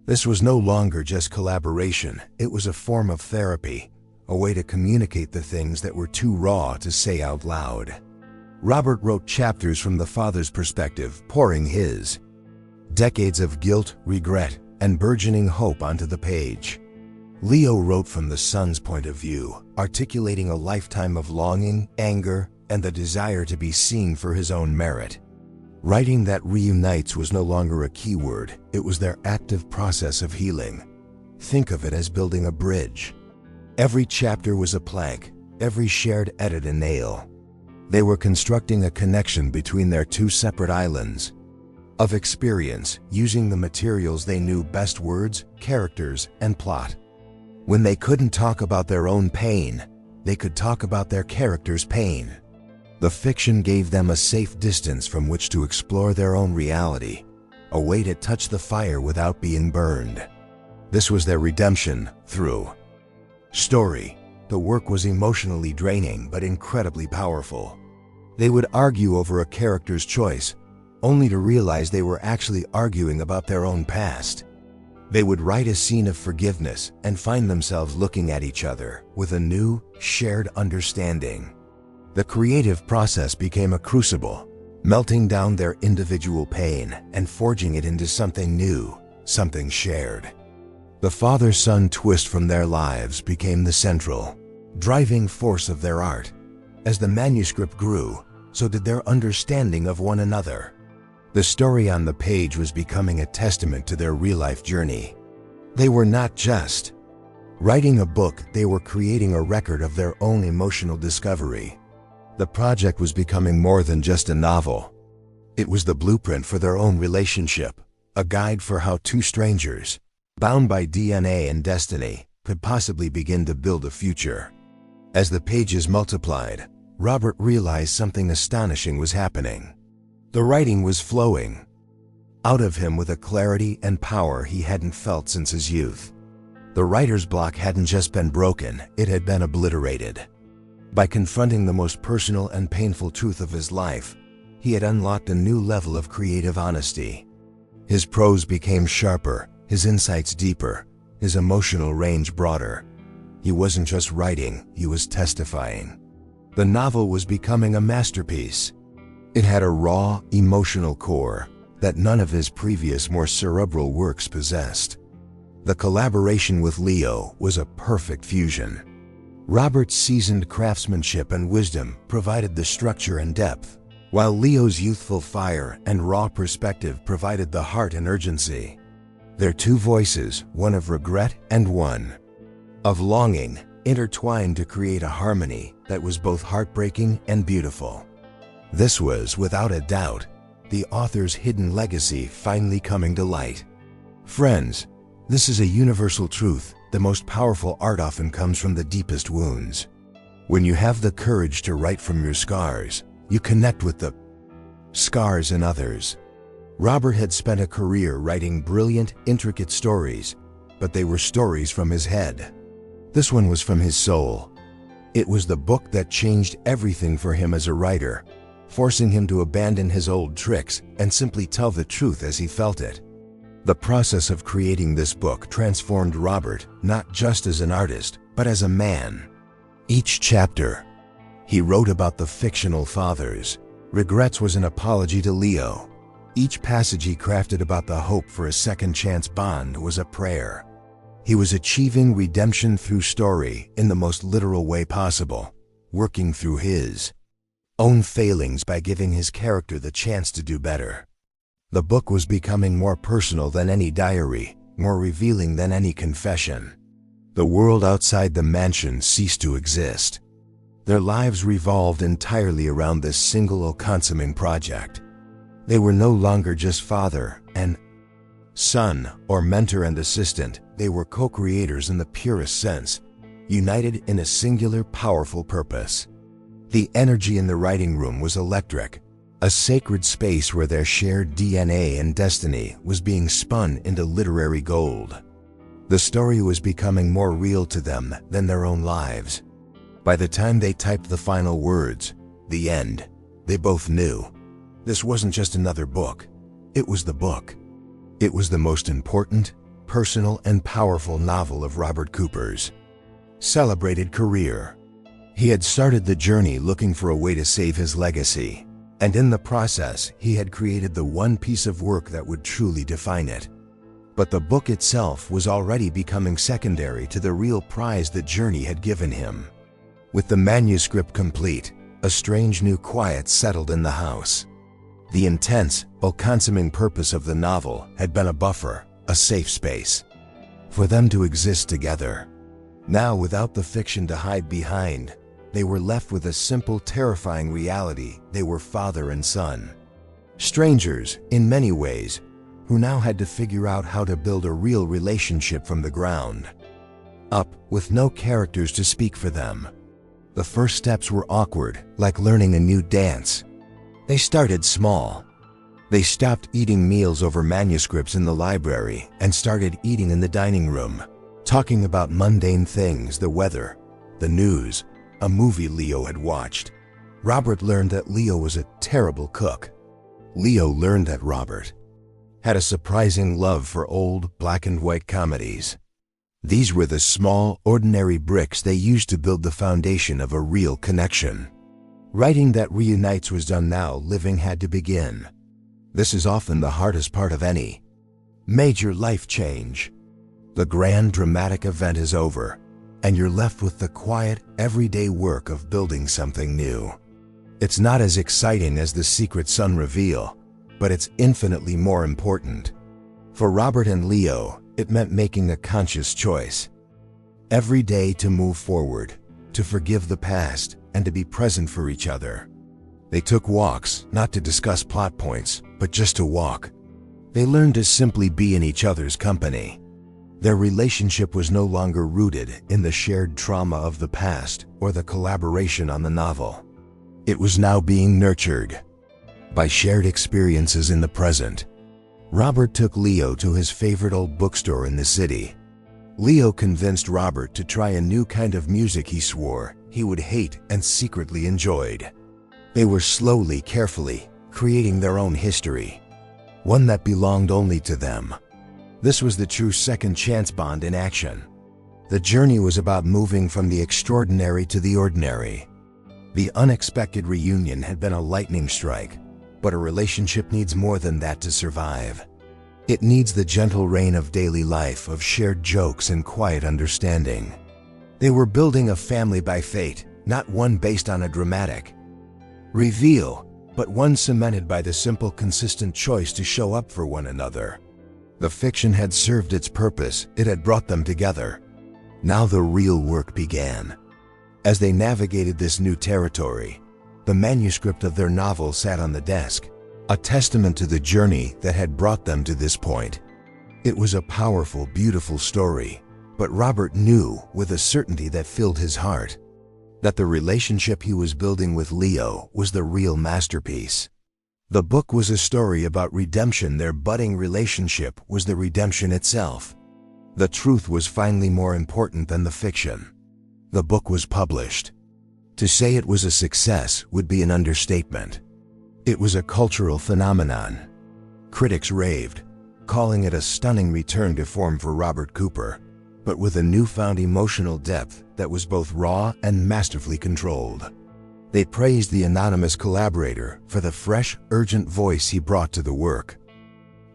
This was no longer just collaboration, it was a form of therapy, a way to communicate the things that were too raw to say out loud. Robert wrote chapters from the father's perspective, pouring his decades of guilt, regret, and burgeoning hope onto the page. Leo wrote from the son's point of view, articulating a lifetime of longing, anger, and the desire to be seen for his own merit. Writing that reunites was no longer a keyword, it was their active process of healing. Think of it as building a bridge. Every chapter was a plank, every shared edit a nail. They were constructing a connection between their two separate islands of experience, using the materials they knew best: words, characters, and plot. When they couldn't talk about their own pain, they could talk about their character's pain. The fiction gave them a safe distance from which to explore their own reality, a way to touch the fire without being burned. This was their redemption through story. The work was emotionally draining but incredibly powerful. They would argue over a character's choice, only to realize they were actually arguing about their own past. They would write a scene of forgiveness and find themselves looking at each other with a new, shared understanding. The creative process became a crucible, melting down their individual pain and forging it into something new, something shared. The father-son twist from their lives became the central, driving force of their art. As the manuscript grew, so did their understanding of one another. The story on the page was becoming a testament to their real-life journey. They were not just writing a book, they were creating a record of their own emotional discovery. The project was becoming more than just a novel. It was the blueprint for their own relationship, a guide for how two strangers, bound by DNA and destiny, could possibly begin to build a future. As the pages multiplied, Robert realized something astonishing was happening. The writing was flowing out of him with a clarity and power he hadn't felt since his youth. The writer's block hadn't just been broken, it had been obliterated. By confronting the most personal and painful truth of his life, he had unlocked a new level of creative honesty. His prose became sharper, his insights deeper, his emotional range broader. He wasn't just writing, he was testifying. The novel was becoming a masterpiece. It had a raw, emotional core that none of his previous, more cerebral works possessed. The collaboration with Leo was a perfect fusion. Robert's seasoned craftsmanship and wisdom provided the structure and depth, while Leo's youthful fire and raw perspective provided the heart and urgency. Their two voices, one of regret and one of longing, intertwined to create a harmony that was both heartbreaking and beautiful. This was, without a doubt, the author's hidden legacy finally coming to light. Friends, this is a universal truth. The most powerful art often comes from the deepest wounds. When you have the courage to write from your scars, you connect with the scars in others. Robert had spent a career writing brilliant, intricate stories, but they were stories from his head. This one was from his soul. It was the book that changed everything for him as a writer, forcing him to abandon his old tricks and simply tell the truth as he felt it. The process of creating this book transformed Robert, not just as an artist, but as a man. Each chapter, he wrote about the fictional fathers. Regrets was an apology to Leo. Each passage he crafted about the hope for a second chance bond was a prayer. He was achieving redemption through story in the most literal way possible, working through his own failings by giving his character the chance to do better. The book was becoming more personal than any diary, more revealing than any confession. The world outside the mansion ceased to exist. Their lives revolved entirely around this single all-consuming project. They were no longer just father and son, or mentor and assistant. They were co-creators in the purest sense, united in a singular, powerful purpose. The energy in the writing room was electric, a sacred space where their shared DNA and destiny was being spun into literary gold. The story was becoming more real to them than their own lives. By the time they typed the final words, the end, they both knew. This wasn't just another book. It was the book. It was the most important, personal, and powerful novel of Robert Cooper's celebrated career. He had started the journey looking for a way to save his legacy, and in the process, he had created the one piece of work that would truly define it. But the book itself was already becoming secondary to the real prize the journey had given him. With the manuscript complete, a strange new quiet settled in the house. The intense, all-consuming purpose of the novel had been a buffer, a safe space, for them to exist together. Now, without the fiction to hide behind, they were left with a simple, terrifying reality. They were father and son. Strangers, in many ways, who now had to figure out how to build a real relationship from the ground up, with no characters to speak for them. The first steps were awkward, like learning a new dance. They started small. They stopped eating meals over manuscripts in the library and started eating in the dining room, talking about mundane things, the weather, the news, a movie Leo had watched. Robert learned that Leo was a terrible cook. Leo learned that Robert had a surprising love for old black and white comedies. These were the small, ordinary bricks they used to build the foundation of a real connection. Writing that reunites was done now, living had to begin. This is often the hardest part of any major life change. The grand dramatic event is over, and you're left with the quiet, everyday work of building something new. It's not as exciting as the Secret Son reveal, but it's infinitely more important. For Robert and Leo, it meant making a conscious choice. Every day to move forward, to forgive the past, and to be present for each other. They took walks, not to discuss plot points, but just to walk. They learned to simply be in each other's company. Their relationship was no longer rooted in the shared trauma of the past or the collaboration on the novel. It was now being nurtured by shared experiences in the present. Robert took Leo to his favorite old bookstore in the city. Leo convinced Robert to try a new kind of music he swore he would hate and secretly enjoyed. They were slowly, carefully, creating their own history, one that belonged only to them. This was the true second chance bond in action. The journey was about moving from the extraordinary to the ordinary. The unexpected reunion had been a lightning strike, but a relationship needs more than that to survive. It needs the gentle rain of daily life, of shared jokes and quiet understanding. They were building a family by fate, not one based on a dramatic reveal, but one cemented by the simple, consistent choice to show up for one another. The fiction had served its purpose, it had brought them together. Now the real work began. As they navigated this new territory, the manuscript of their novel sat on the desk, a testament to the journey that had brought them to this point. It was a powerful, beautiful story, but Robert knew with a certainty that filled his heart that the relationship he was building with Leo was the real masterpiece. The book was a story about redemption. Their budding relationship was the redemption itself. The truth was finally more important than the fiction. The book was published. To say it was a success would be an understatement. It was a cultural phenomenon. Critics raved, calling it a stunning return to form for Robert Cooper, but with a newfound emotional depth that was both raw and masterfully controlled. They praised the anonymous collaborator for the fresh, urgent voice he brought to the work.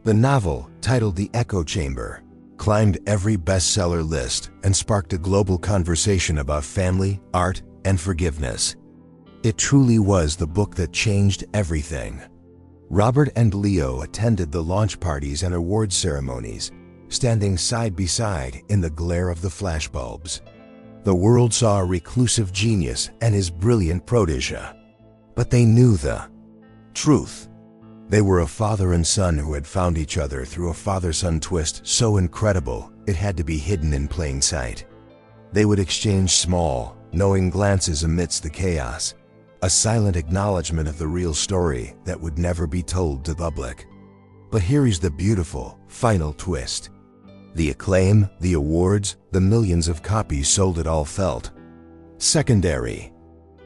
The novel, titled The Echo Chamber, climbed every bestseller list and sparked a global conversation about family, art, and forgiveness. It truly was the book that changed everything. Robert and Leo attended the launch parties and award ceremonies, standing side by side in the glare of the flashbulbs. The world saw a reclusive genius and his brilliant protégé. But they knew the truth. They were a father and son who had found each other through a father-son twist so incredible it had to be hidden in plain sight. They would exchange small, knowing glances amidst the chaos, a silent acknowledgement of the real story that would never be told to the public. But here is the beautiful, final twist. The acclaim, the awards, the millions of copies sold, it all felt Secondary.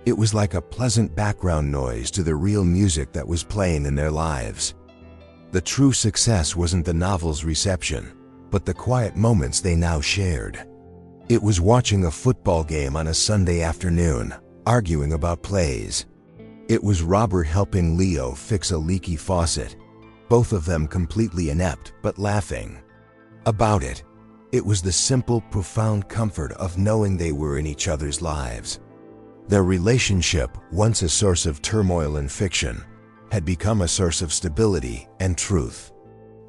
It was like a pleasant background noise to the real music that was playing in their lives. The true success wasn't the novel's reception, but the quiet moments they now shared. It was watching a football game on a Sunday afternoon, arguing about plays. It was Robert helping Leo fix a leaky faucet, both of them completely inept but laughing about it. It was the simple, profound comfort of knowing they were in each other's lives. Their relationship, once a source of turmoil and fiction, had become a source of stability and truth.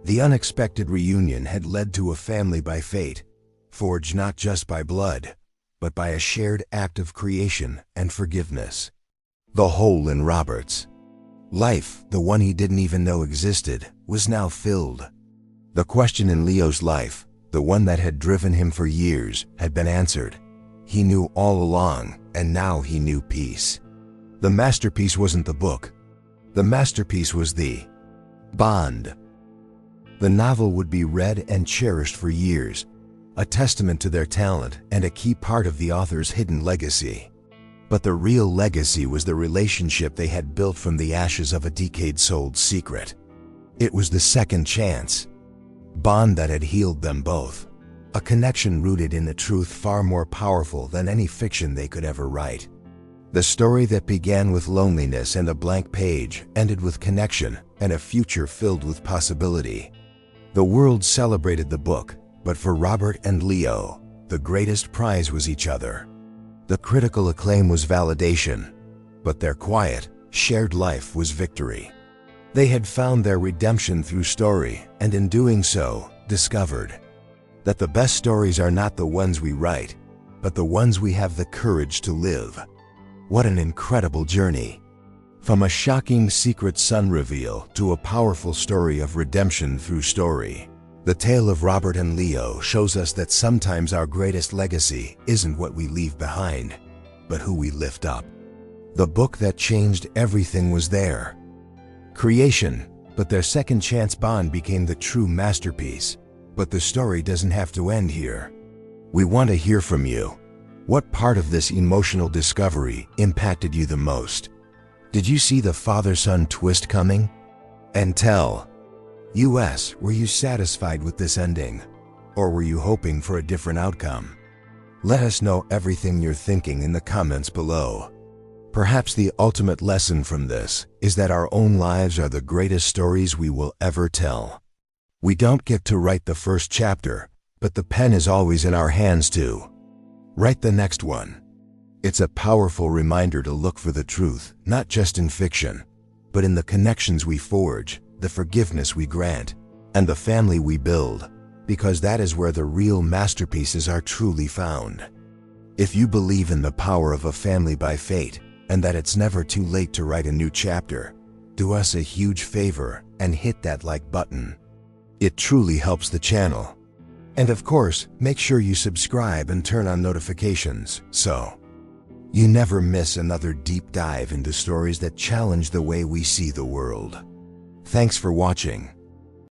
The unexpected reunion had led to a family by fate, forged not just by blood, but by a shared act of creation and forgiveness. The hole in Robert's life, the one he didn't even know existed, was now filled. The question in Leo's life, the one that had driven him for years, had been answered. He knew all along, and now he knew peace. The masterpiece wasn't the book. The masterpiece was the bond. The novel would be read and cherished for years, a testament to their talent and a key part of the author's hidden legacy. But the real legacy was the relationship they had built from the ashes of a decades-old secret. It was the second chance bond that had healed them both, a connection rooted in a truth far more powerful than any fiction they could ever write. The story that began with loneliness and a blank page ended with connection and a future filled with possibility. The world celebrated the book, but for Robert and Leo, the greatest prize was each other. The critical acclaim was validation, but their quiet, shared life was victory. They had found their redemption through story, and in doing so, discovered that the best stories are not the ones we write, but the ones we have the courage to live. What an incredible journey! From a shocking secret son reveal to a powerful story of redemption through story, the tale of Robert and Leo shows us that sometimes our greatest legacy isn't what we leave behind, but who we lift up. The book that changed everything was there. Creation, but their second chance bond became the true masterpiece. But the story doesn't have to end here. We want to hear from you. What part of this emotional discovery impacted you the most? Did you see the father-son twist coming? And tell us, were you satisfied with this ending? Or were you hoping for a different outcome? Let us know everything you're thinking in the comments below. Perhaps the ultimate lesson from this is that our own lives are the greatest stories we will ever tell. We don't get to write the first chapter, but the pen is always in our hands to write the next one. It's a powerful reminder to look for the truth, not just in fiction, but in the connections we forge, the forgiveness we grant, and the family we build, because that is where the real masterpieces are truly found. If you believe in the power of a family by fate, and that it's never too late to write a new chapter, do us a huge favor and hit that like button. It truly helps the channel. And of course, make sure you subscribe and turn on notifications so you never miss another deep dive into stories that challenge the way we see the world. Thanks for watching.